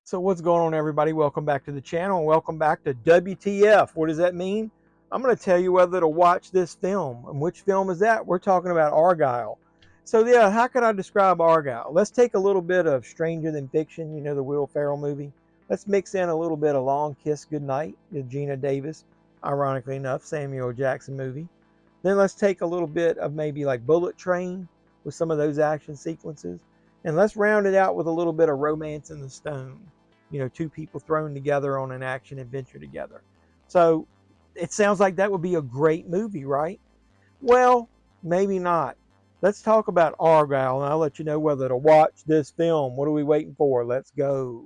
So what's going on, everybody? Welcome back to the channel and welcome back to WTF. What does that mean? I'm going to tell you whether to watch this film. And which film is that? We're talking about Argylle. So yeah, how could I describe Argylle? Let's take a little bit of Stranger Than Fiction, you know, the Will Ferrell movie. Let's mix in a little bit of Long Kiss Goodnight, the Gina Davis, ironically enough, Samuel Jackson movie. Then let's take a little bit of maybe like Bullet Train with some of those action sequences. And let's round it out with a little bit of Romance in the Stone. You know, two people thrown together on an action adventure together. So it sounds like that would be a great movie, right? Well, maybe not. Let's talk about Argylle, and I'll let you know whether to watch this film. What are we waiting for? Let's go.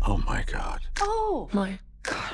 Oh my God. Oh my God.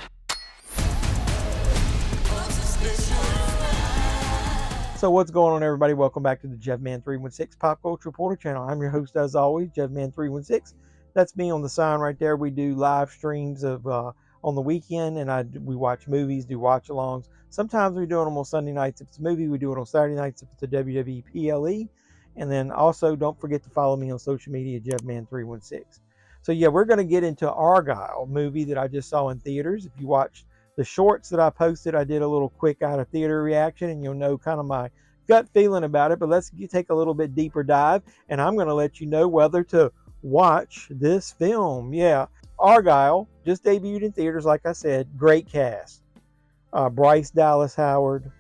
So what's going on, everybody? Welcome back to the JeffMan316 Pop Culture Reporter channel. I'm your host, as always, JeffMan316. That's me on the sign right there. We do live streams of on the weekend, and we watch movies, do watch-alongs. Sometimes we do it on Sunday nights if it's a movie. We do it on Saturday nights if it's a WWE PLE. And then also, don't forget to follow me on social media, JeffMan316. So yeah, we're going to get into Argylle, movie that I just saw in theaters. If you watch the shorts that I posted, I did a little quick out of theater reaction, and you'll know kind of my gut feeling about it. But let's take a little bit deeper dive, and I'm going to let you know whether to watch this film. Yeah, Argylle just debuted in theaters, like I said. Great cast. Bryce Dallas Howard,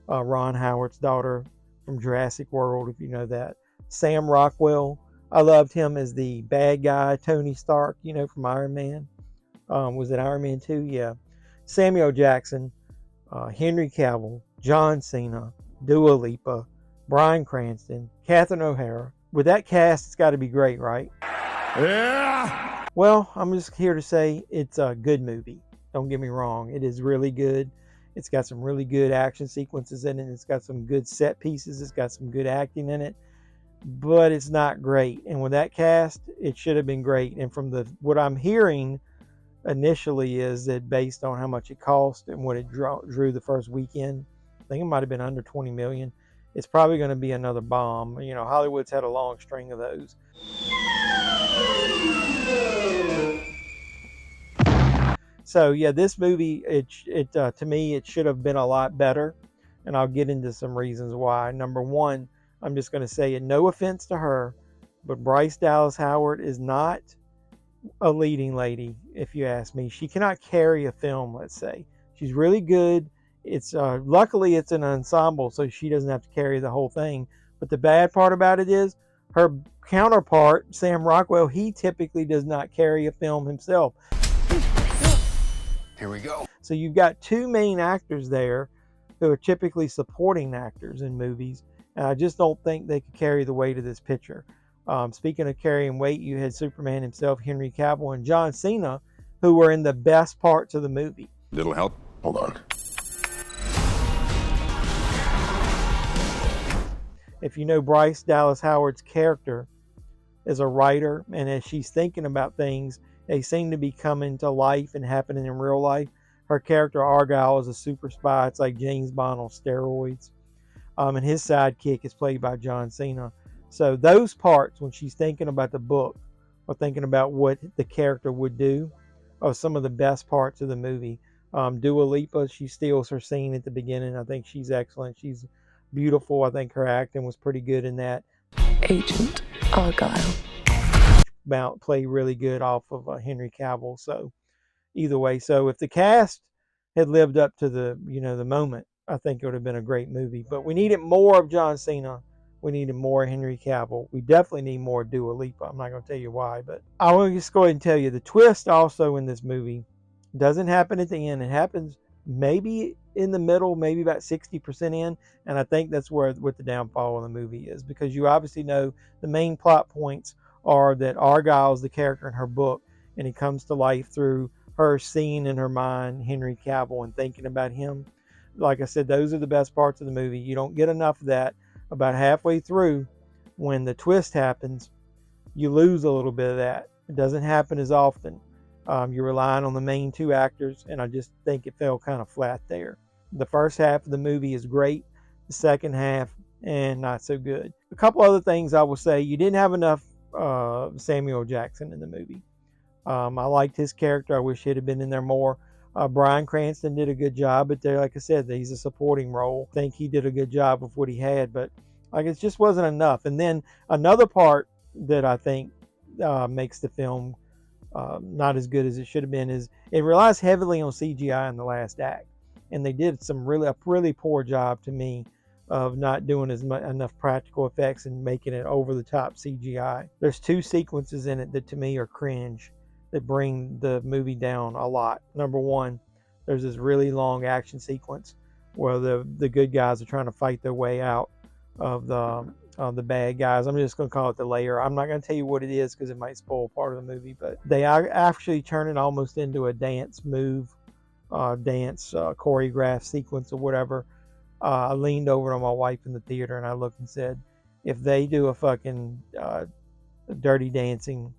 Ron Howard's daughter from Jurassic World, if you know that. Sam Rockwell. I loved him as the bad guy, Tony Stark, you know, from Iron Man. Was it Iron Man 2? Yeah. Samuel Jackson, Henry Cavill, John Cena, Dua Lipa, Bryan Cranston, Catherine O'Hara. With that cast, it's got to be great, right? Yeah! Well, I'm just here to say it's a good movie. Don't get me wrong. It is really good. It's got some really good action sequences in it. It's got some good set pieces. It's got some good acting in it. But it's not great, and with that cast it should have been great. And from what I'm hearing initially is that based on how much it cost and what it drew the first weekend, I think it might have been under 20 million. It's probably going to be another bomb. You know, Hollywood's had a long string of those. So yeah, this movie, to me, it should have been a lot better, and I'll get into some reasons why. Number one, I'm just going to say it, no offense to her, but Bryce Dallas Howard is not a leading lady, if you ask me. She cannot carry a film, let's say. She's really good. It's luckily it's an ensemble, so she doesn't have to carry the whole thing. But the bad part about it is her counterpart, Sam Rockwell, he typically does not carry a film himself. Here we go. So you've got two main actors there who are typically supporting actors in movies. And I just don't think they could carry the weight of this picture. Speaking of carrying weight, you had Superman himself, Henry Cavill, and John Cena, who were in the best parts of the movie. Little help? Hold on. If you know Bryce Dallas Howard's character as a writer, and as she's thinking about things, they seem to be coming to life and happening in real life. Her character, Argylle, is a super spy. It's like James Bond on steroids. And his sidekick is played by John Cena. So those parts, when she's thinking about the book or thinking about what the character would do, are some of the best parts of the movie. Dua Lipa, she steals her scene at the beginning. I think she's excellent. She's beautiful. I think her acting was pretty good in that. Agent Argylle. Played really good off of Henry Cavill. So either way, so if the cast had lived up to the moment, I think it would have been a great movie. But we needed more of John Cena. We needed more of Henry Cavill. We definitely need more Dua Lipa. I'm not going to tell you why, but I will just go ahead and tell you the twist also in this movie doesn't happen at the end. It happens maybe in the middle, maybe about 60% in. And I think that's what the downfall of the movie is, because you obviously know the main plot points are that Argylle is the character in her book, and he comes to life through her seeing in her mind Henry Cavill and thinking about him. Like I said, those are the best parts of the movie. You don't get enough of that. About halfway through, when the twist happens, you lose a little bit of that. It doesn't happen as often. You're relying on the main two actors, and I just think it fell kind of flat there. The first half of the movie is great. The second half, and not so good. A couple other things I will say. You didn't have enough Samuel Jackson in the movie. I liked his character. I wish he'd have been in there more. Bryan Cranston did a good job, but there, like I said, he's a supporting role. I think he did a good job with what he had, but like it just wasn't enough. And then another part that I think makes the film not as good as it should have been is it relies heavily on CGI in the last act, and they did a really poor job to me of not doing enough practical effects and making it over the top CGI. There's two sequences in it that to me are cringe, that bring the movie down a lot. Number one, there's this really long action sequence where the good guys are trying to fight their way out of the bad guys. I'm just going to call it the lair. I'm not going to tell you what it is because it might spoil part of the movie, but they actually turn it almost into a dance move, choreographed sequence or whatever. I leaned over to my wife in the theater and I looked and said, if they do a fucking Dirty Dancing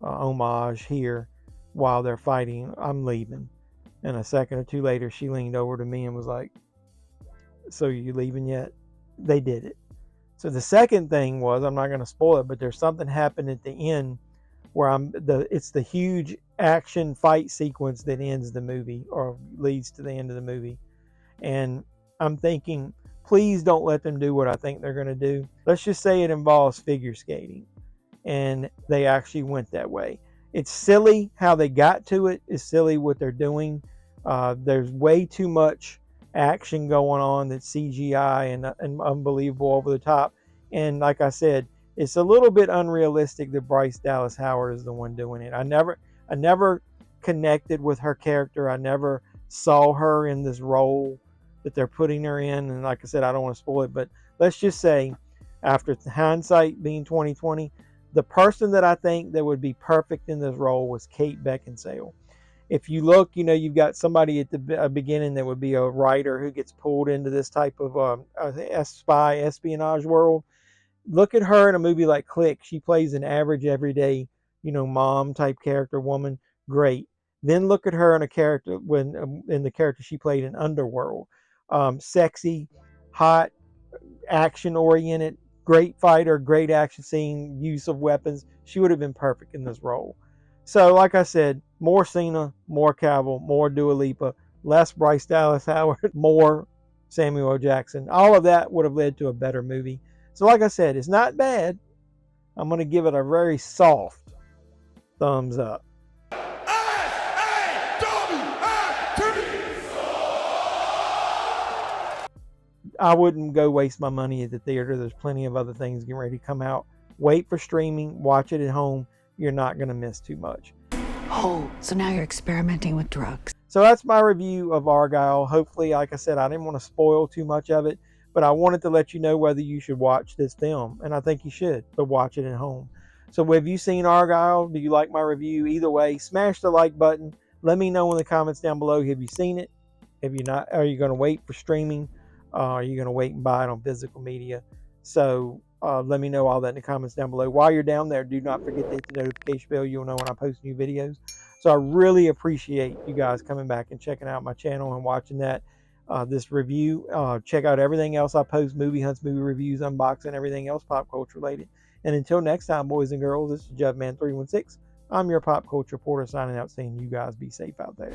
homage here while they're fighting, I'm leaving. And a second or two later, she leaned over to me and was like, so you leaving yet? They did it. So the second thing was, I'm not going to spoil it, but there's something happened at the end where it's the huge action fight sequence that ends the movie or leads to the end of the movie. And I'm thinking, please don't let them do what I think they're going to do. Let's just say it involves figure skating. And they actually went that way. It's silly how they got to it. It's silly what they're doing. There's way too much action going on that's CGI and unbelievable over the top. And like I said, it's a little bit unrealistic that Bryce Dallas Howard is the one doing it. I never connected with her character. I never saw her in this role that they're putting her in. And like I said, I don't want to spoil it, but let's just say, after hindsight being 2020, the person that I think that would be perfect in this role was Kate Beckinsale. If you look, you've got somebody at the beginning that would be a writer who gets pulled into this type of espionage world. Look at her in a movie like Click. She plays an average, everyday, mom type character, woman. Great. Then look at her in a character in the character she played in Underworld. Sexy, hot, action oriented, great fighter, great action scene, use of weapons. She would have been perfect in this role. So, like I said, more Cena, more Cavill, more Dua Lipa, less Bryce Dallas Howard, more Samuel Jackson. All of that would have led to a better movie. So, like I said, it's not bad. I'm going to give it a very soft thumbs up. I wouldn't go waste my money at the theater. There's plenty of other things getting ready to come out. Wait for streaming. Watch it at home. You're not going to miss too much. Oh, so now you're experimenting with drugs. So that's my review of Argylle. Hopefully, like I said, I didn't want to spoil too much of it, but I wanted to let you know whether you should watch this film, and I think you should, but watch it at home. So have you seen Argylle? Do you like my review? Either way, smash the like button. Let me know in the comments down below. Have you seen it? Have you not? Are you going to wait for streaming? Are you going to wait and buy it on physical media? So let me know all that in the comments down below. While you're down there, do not forget to hit the notification bell. You'll know when I post new videos. So I really appreciate you guys coming back and checking out my channel and watching this review. Check out everything else I post, movie hunts, movie reviews, unboxing, everything else pop culture related. And until next time, boys and girls, this is JevMan316. I'm your pop culture reporter signing out, saying you guys be safe out there.